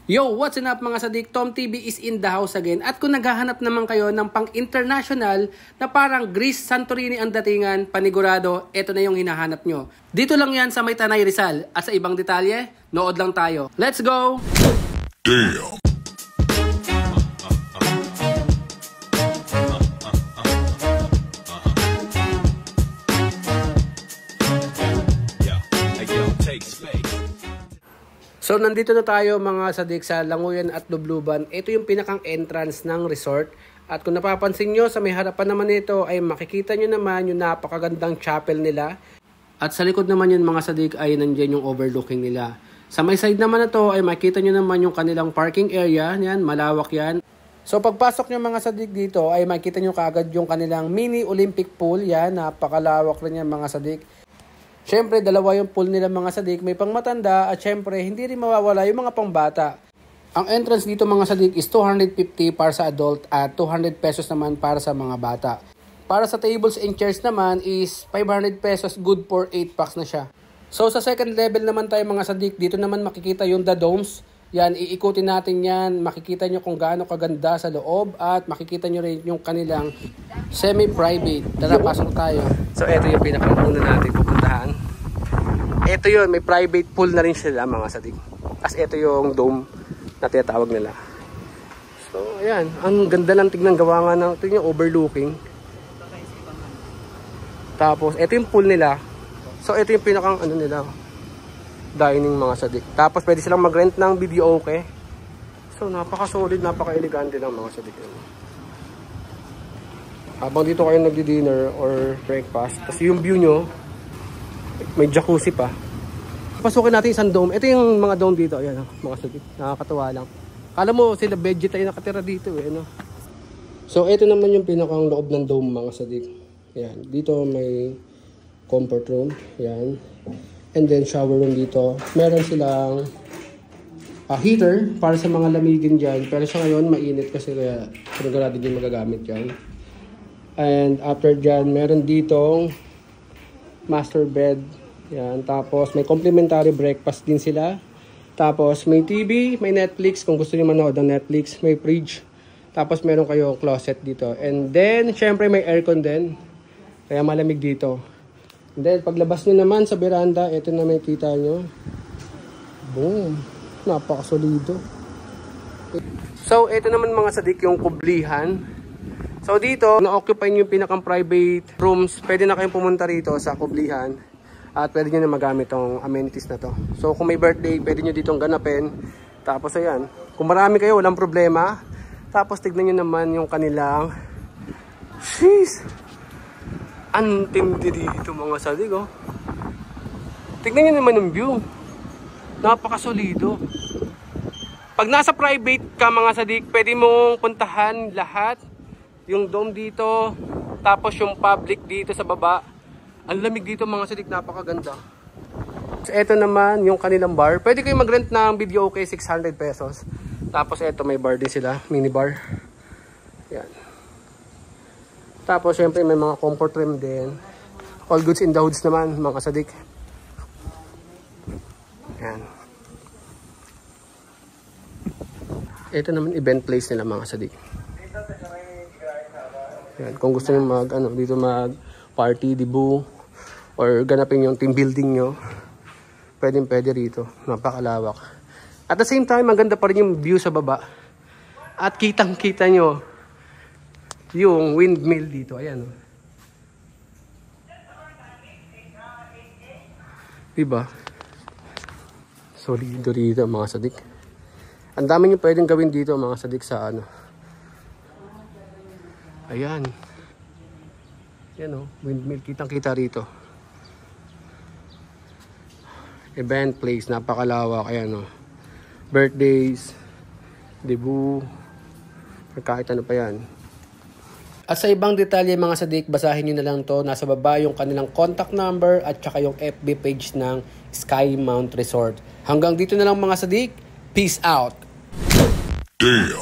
Yo, what's up mga sadik? Tom TV is in the house again. At kung naghahanap naman kayo ng pang-international na parang Greece, Santorini ang datingan, panigurado, ito na yung hinahanap nyo. Dito lang yan sa May Tanay, Rizal. At sa ibang detalye, nood lang tayo. Let's go! Damn! So nandito na tayo mga sadik sa Languyan at Lubluban. Ito yung pinakang entrance ng resort. At kung napapansin nyo, sa may harapan naman nito ay makikita nyo naman yung napakagandang chapel nila. At sa likod naman yun mga sadik ay nandiyan yung overlooking nila. Sa may side naman na to ay makikita nyo naman yung kanilang parking area. Yan, malawak yan. So pagpasok nyo mga sadik dito ay makikita nyo kaagad yung kanilang mini Olympic pool. Yan, napakalawak rin yan mga sadik. Siyempre, dalawa yung pool nila mga sadik, may pangmatanda at siyempre, hindi rin mawawala yung mga pangbata. Ang entrance dito mga sadik is 250 para sa adult at 200 pesos naman para sa mga bata. Para sa tables and chairs naman is 500 pesos, good for 8 packs na siya. So sa second level naman tayo mga sadik, dito naman makikita yung the domes. Yan, iikutin natin yan, makikita nyo kung gaano kaganda sa loob at makikita nyo rin yung kanilang semi-private. Tara, pasok tayo. So, ito yung pinakauna natin pupuntahan. Ito yun, may private pool na rin sila mga sadik. Tapos ito yung dome na tinatawag nila. So, ayan, ang ganda ng tignan gawa nga ng ito yung overlooking. Tapos, ito yung pool nila. So, ito yung pinakang ano nila, dining mga sadik. Tapos pwede silang mag-rent ng video okay. So napaka-solid, napaka-elegante lang mga sadik. Habang dito kayo nagdi-dinner or breakfast, tapos yung view nyo, may jacuzzi pa. Pasukin natin isang dome. Ito yung mga dome dito. Ayan, mga sadik. Nakakatawa lang. Kala mo sila vegetarian nakatira dito eh. No? So ito naman yung pinakang loob ng dome mga sadik. Ayan. Dito may comfort room. Ayan. And then shower room dito. Meron silang heater para sa mga lamigin dyan. Pero sa ngayon mainit kasi kaya sigurado din magagamit dyan. And after dyan, meron ditong master bed. Yan. Tapos may complimentary breakfast din sila. Tapos may TV, may Netflix. Kung gusto nyo manood ng Netflix, may fridge. Tapos meron kayong closet dito. And then, syempre may aircon din. Kaya malamig dito. And then, paglabas nyo naman sa veranda, ito na may kita nyo. Boom! Napakasolido. So, ito naman mga sadik yung kublihan. So, dito, na-occupy nyo yung pinakang private rooms. Pwede na kayong pumunta rito sa kublihan. At pwede nyo na magamit tong amenities na to. So, kung may birthday, pwede nyo ditong ganapin. Tapos, ayan. Kung marami kayo, walang problema. Tapos, tignan nyo naman yung kanilang... Sheesh! Antindi dito mga sadik, oh. Tignan nyo naman yung view. Napakasolido. Pag nasa private ka mga sadik, pwede mong puntahan lahat. Yung dome dito, tapos yung public dito sa baba. Ang lamig dito mga sadik, napakaganda. So, ito naman yung kanilang bar. Pwede kayo mag-rent ng video okay, 600 pesos. Tapos ito may bar din sila, mini bar. Yan. Tapos, syempre, may mga comfort room din. All goods in the hoods naman, mga sadik. Yan. Ito naman, event place nila, mga sadik. Yan. Kung gusto nyo dito mag-party, debut, or ganapin yung team building nyo, pwede rito. Napakalawak. At the same time, maganda pa rin yung view sa baba. At kitang-kita nyo, yung windmill dito, ayan. Diba? Solido dito mga sadik. Ang dami nyo pwedeng gawin dito mga sadik sa ano. Ayan. Yan o, windmill, kitang-kita rito. Event place, napakalawak, ayan o. Birthdays, debut, kahit ano pa yan. At sa ibang detalye mga sadik, basahin nyo na lang to. Nasa baba yung kanilang contact number at saka yung FB page ng Sky Mount Resort. Hanggang dito na lang mga sadik. Peace out! Damn!